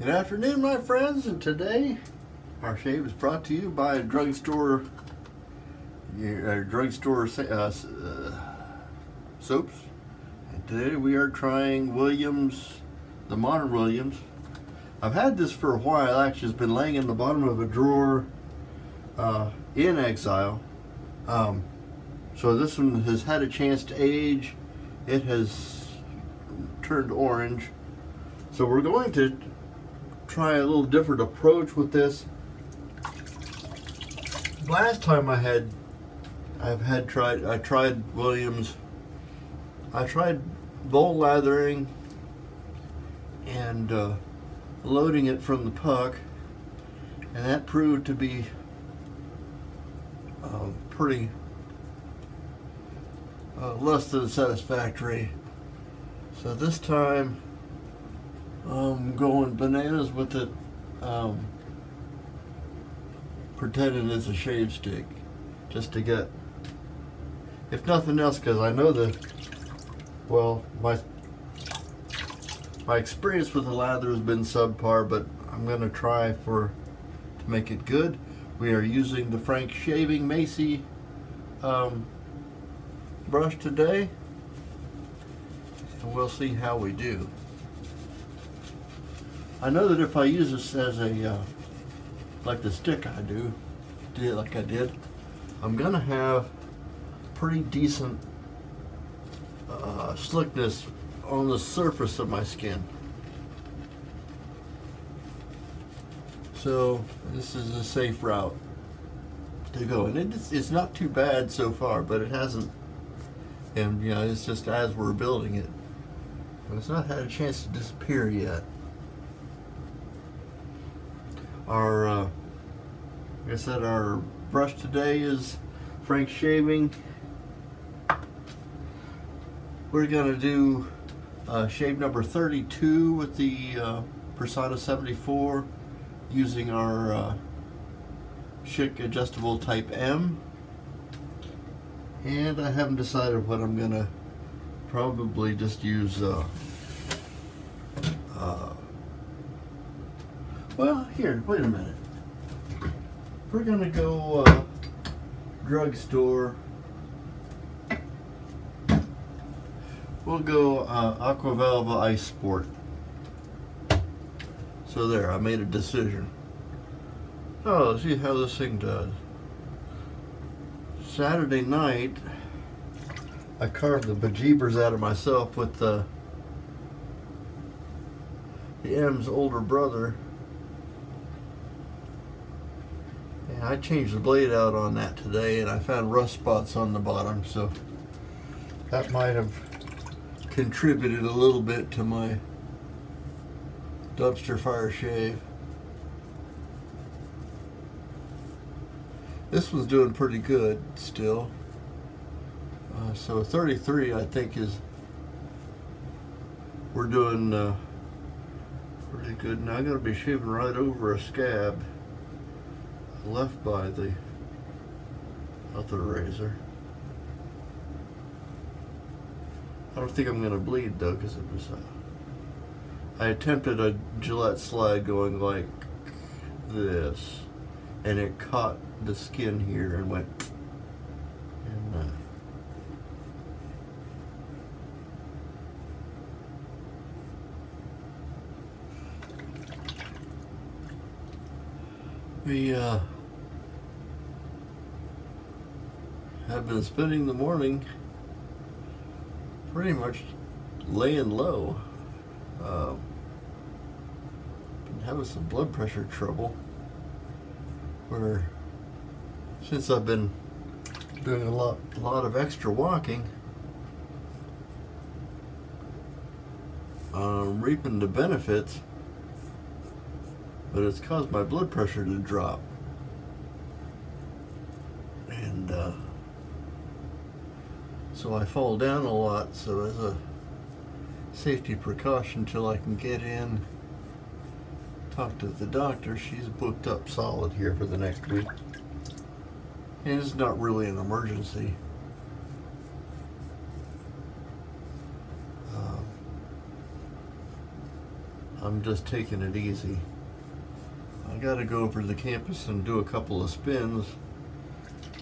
Good afternoon, my friends, and today our shave is brought to you by Drugstore soaps. And today we are trying Williams, the Modern Williams. I've had this for a while. Actually, it's been laying in the bottom of a drawer in exile. So this one has had a chance to age. It has turned orange. So we're going to try a little different approach with this. Last time I tried Williams. I tried bowl lathering and loading it from the puck, and that proved to be pretty less than satisfactory. So this time I'm going bananas with it, pretending it's a shave stick, just to get, if nothing else, because I know that, well, my experience with the lather has been subpar, but I'm going to try to make it good. We are using the Frank Shaving Macy brush today, and we'll see how we do. I know that if I use this as a like the stick I did, I'm gonna have pretty decent slickness on the surface of my skin. So this is a safe route to go, and it's not too bad so far, but it hasn't, and you know, it's just as we're building it, it's not had a chance to disappear yet. Our like I said, our brush today is Frank Shaving. We're gonna do shave number 32 with the Persona 74 using our Schick adjustable type M. And I haven't decided what I'm gonna probably just use. Well, here, wait a minute. We're gonna go Drugstore. We'll go Aquavelva Ice Sport. So there, I made a decision. Oh, let's see how this thing does. Saturday night, I carved the bejeebers out of myself with the M's older brother. And I changed the blade out on that today, and I found rust spots on the bottom, so that might have contributed a little bit to my dumpster fire shave. This was doing pretty good still. So 33, I think, we're doing pretty good. Now I'm going to be shaving right over a scab left by the other razor. I don't think I'm going to bleed though, because it was I attempted a Gillette slide going like this, and it caught the skin here and went, and we have been spending the morning pretty much laying low. Been having some blood pressure trouble, where since I've been doing a lot of extra walking, I'm reaping the benefits, but it's caused my blood pressure to drop. And so I fall down a lot, so as a safety precaution till I can get in, talk to the doctor. She's booked up solid here for the next week. And it's not really an emergency. I'm just taking it easy. I gotta go over to the campus and do a couple of spins,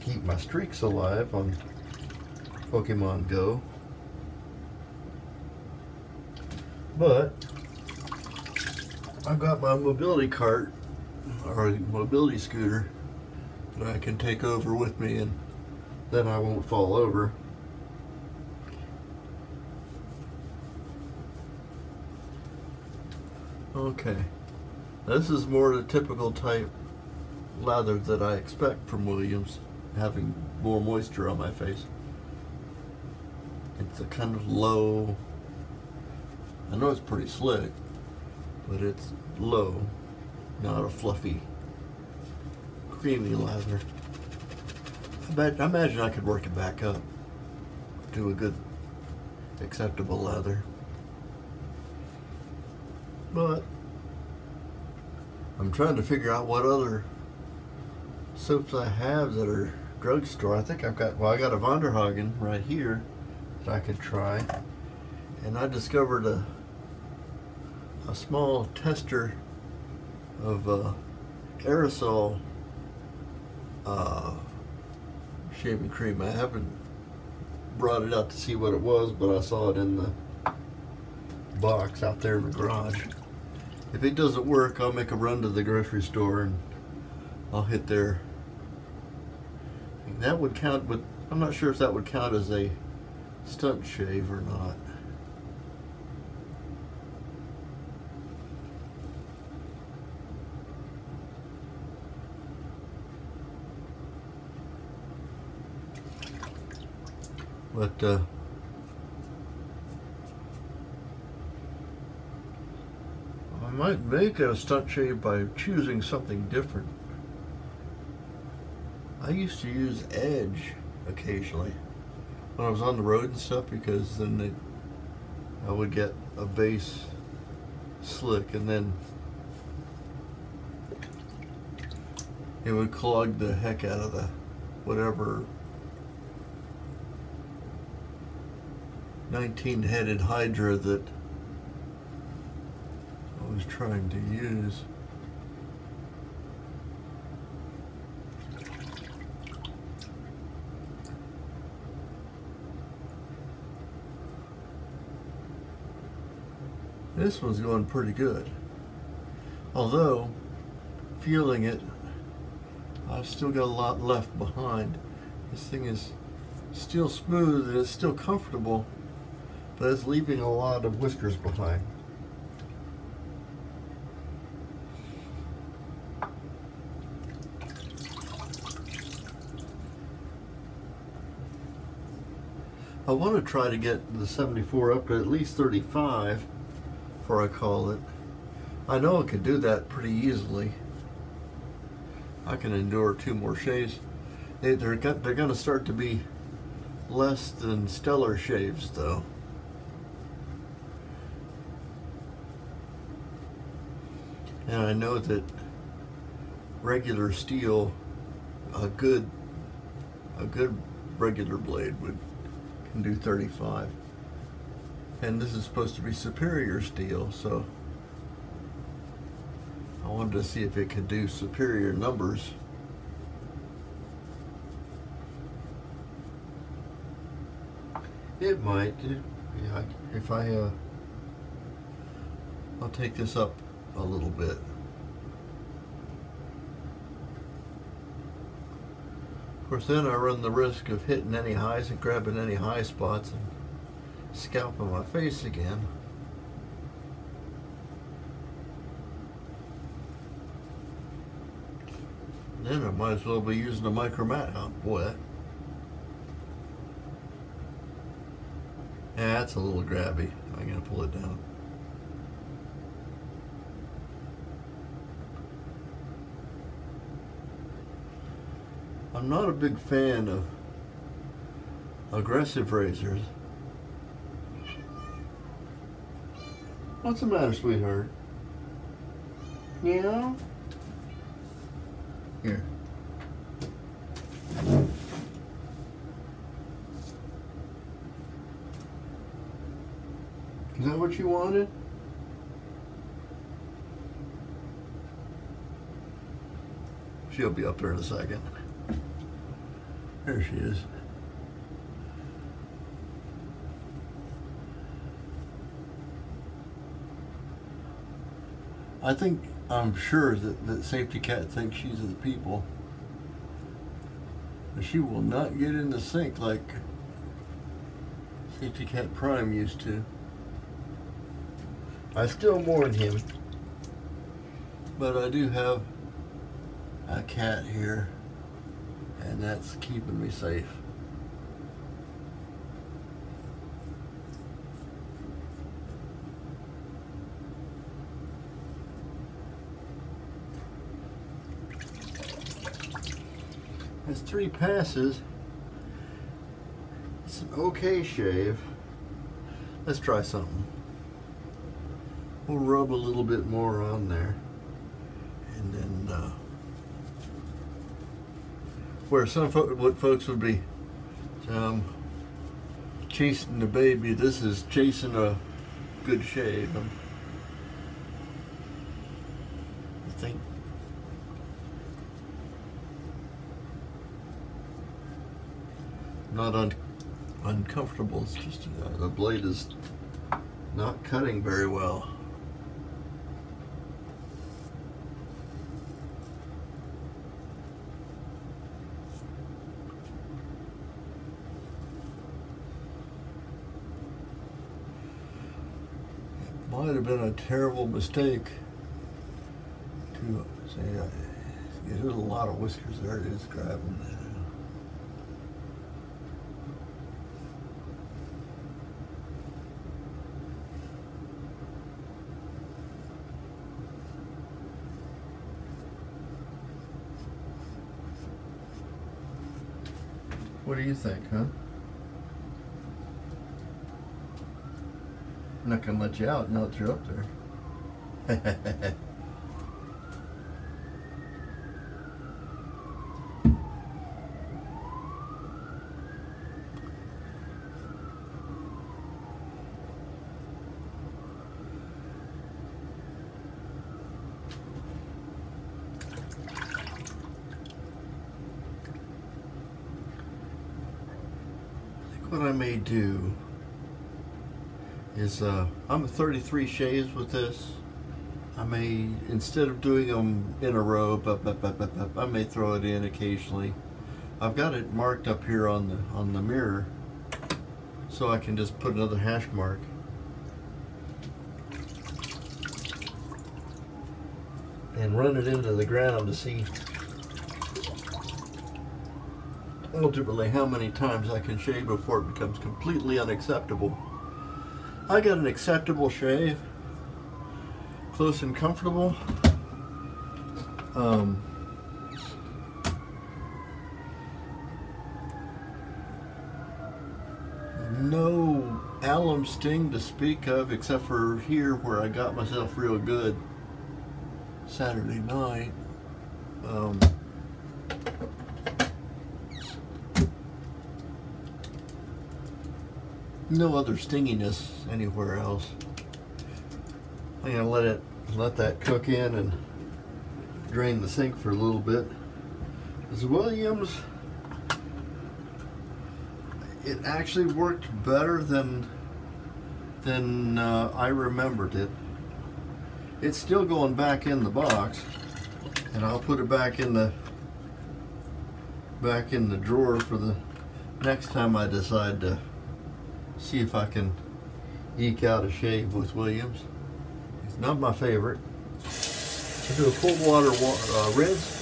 keep my streaks alive on Pokemon Go. But I've got my mobility cart, or mobility scooter, that I can take over with me, and then I won't fall over. Okay, this is more the typical type lather that I expect from Williams, having more moisture on my face. It's a kind of low, I know it's pretty slick, but it's low, not a fluffy, creamy lather. I imagine I could work it back up to a good, acceptable lather. But I'm trying to figure out what other soaps I have that are drugstore. I think I've got, well, I got a Vonderhagen right here that I could try. And I discovered a small tester of aerosol shaving cream. I haven't brought it out to see what it was, but I saw it in the box out there in the garage. If it doesn't work, I'll make a run to the grocery store and I'll hit there. That would count, but I'm not sure if that would count as a stunt shave or not. But I might make it a stunt shave by choosing something different. I used to use Edge occasionally when I was on the road and stuff, because then I would get a base slick and then it would clog the heck out of the whatever 19-headed Hydra that I was trying to use. This one's going pretty good. Although, feeling it, I've still got a lot left behind. This thing is still smooth and it's still comfortable, but it's leaving a lot of whiskers behind. I want to try to get the 74 up to at least 35 before I call it. I know I could do that pretty easily. I can endure 2 more shaves. They're going to start to be less than stellar shaves though. And I know that regular steel, a good regular blade can do 35. And this is supposed to be superior steel, so I wanted to see if it could do superior numbers. It might. Yeah, if I'll take this up a little bit. Of course, then I run the risk of hitting any highs and grabbing any high spots and scalping my face again. Then I might as well be using a micro mat. Oh boy, that's a little grabby. I'm gonna pull it down. I'm not a big fan of aggressive razors. What's the matter, sweetheart? Yeah? Here. Is that what you wanted? She'll be up there in a second. There she is. I'm sure that Safety Cat thinks she's the people. But she will not get in the sink like Safety Cat Prime used to. I still mourn him. But I do have a cat here, and that's keeping me safe. It's 3 passes. It's an okay shave. Let's try something. We'll rub a little bit more on there. And then, where what folks would be chasing the baby, this is chasing a good shave. I think. Not uncomfortable, it's just the blade is not cutting very well. It might have been a terrible mistake to say, there's a lot of whiskers there, it is grabbing that. What do you think, huh? I'm not gonna let you out now that you're up there. What I may do is I'm at 33 shaves with this. I may, instead of doing them in a row, I may throw it in occasionally. I've got it marked up here on the mirror, so I can just put another hash mark. And run it into the ground to see ultimately how many times I can shave before it becomes completely unacceptable. I got an acceptable shave, close and comfortable. No alum sting to speak of, except for here where I got myself real good Saturday night. No other stinginess anywhere else. I'm gonna let that cook in and drain the sink for a little bit. This Williams, it actually worked better than I remembered it. It's still going back in the box, and I'll put it back in the drawer for the next time I decide to see if I can eke out a shave with Williams. It's not my favorite. I'll do a cold water rinse.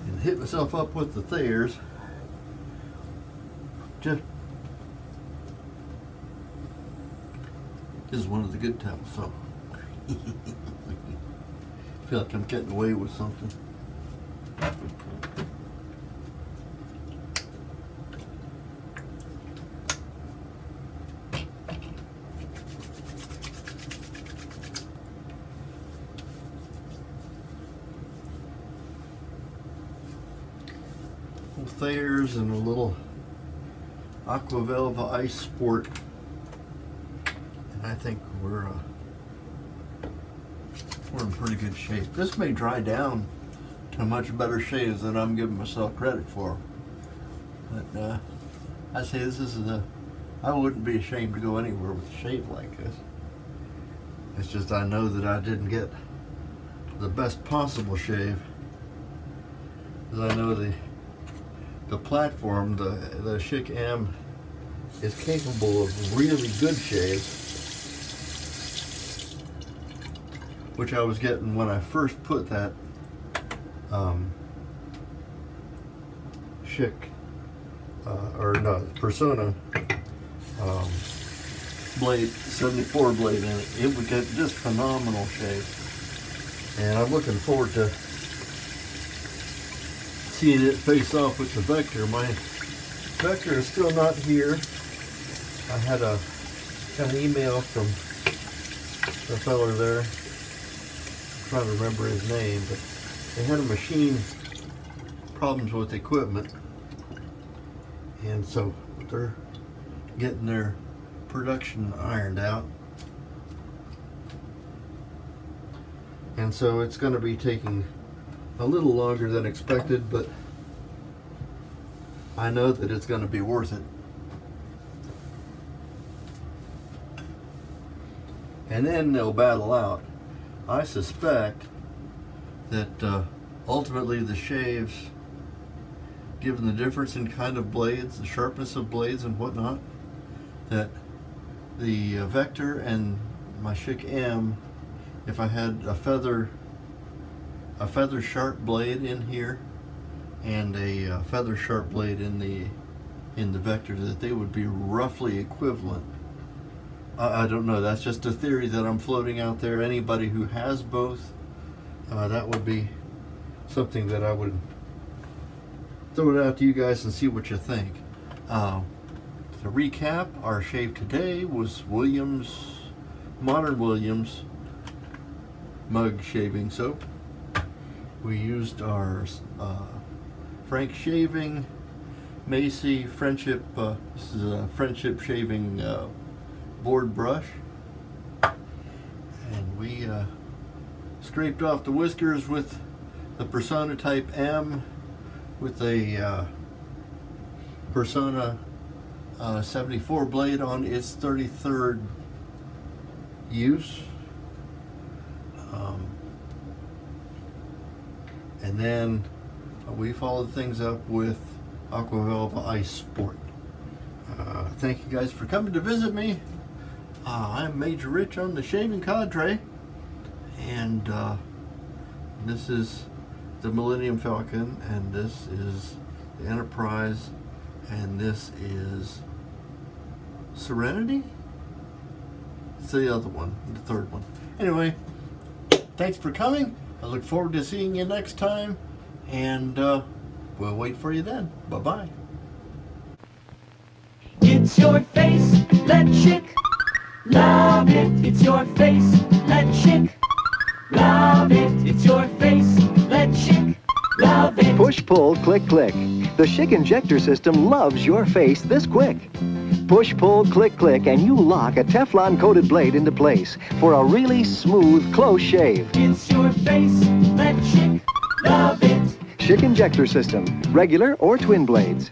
And hit myself up with the Thayers. This is one of the good towels, so I feel like I'm getting away with something. couple Thayers and a little Aquavelva Ice Sport. And I think we're in pretty good shape. This may dry down to much better shaves than I'm giving myself credit for. But I say this is I wouldn't be ashamed to go anywhere with a shave like this. It's just I know that I didn't get the best possible shave. Because I know the platform, the Schick M, is capable of really good shaves, which I was getting when I first put that Schick Persona blade, 74 blade in it. It would get just phenomenal shave, and I'm looking forward to seeing it face off with the Vector. My Vector is still not here. I had a kind of email from the fella there, I'm trying to remember his name, but they had a machine problems with equipment, and so they're getting their production ironed out, and so it's going to be taking a little longer than expected, but I know that it's going to be worth it. And then they'll battle out. I suspect that ultimately the shaves, given the difference in kind of blades, the sharpness of blades and whatnot, that the Vector and my Schick M, if I had a feather sharp blade in here and a feather sharp blade in the Vector, that they would be roughly equivalent. I don't know, that's just a theory that I'm floating out there. Anybody who has both, that would be something that I would throw it out to you guys and see what you think. To recap, our shave today was Modern Williams mug shaving soap. We used our Frank Shaving Macy Friendship, this is a Friendship shaving board brush, and we scraped off the whiskers with the Persona Type M with a Persona 74 blade on its 33rd use. And then we followed things up with Aquavelva Ice Sport. Thank you guys for coming to visit me. I'm Major Rich on the Shaving Cadre, and this is the Millennium Falcon, and this is the Enterprise, and this is Serenity? It's the other one, the third one. Anyway, thanks for coming. I look forward to seeing you next time, and we'll wait for you then. Bye-bye. It's your face, let Schick love it. It's your face, let Schick love it. It's your face, let Schick love it. Push, pull, click, click. The Schick injector system loves your face this quick. Push, pull, click, click, and you lock a Teflon-coated blade into place for a really smooth, close shave. It's your face, let Schick love it. Schick injector system, regular or twin blades.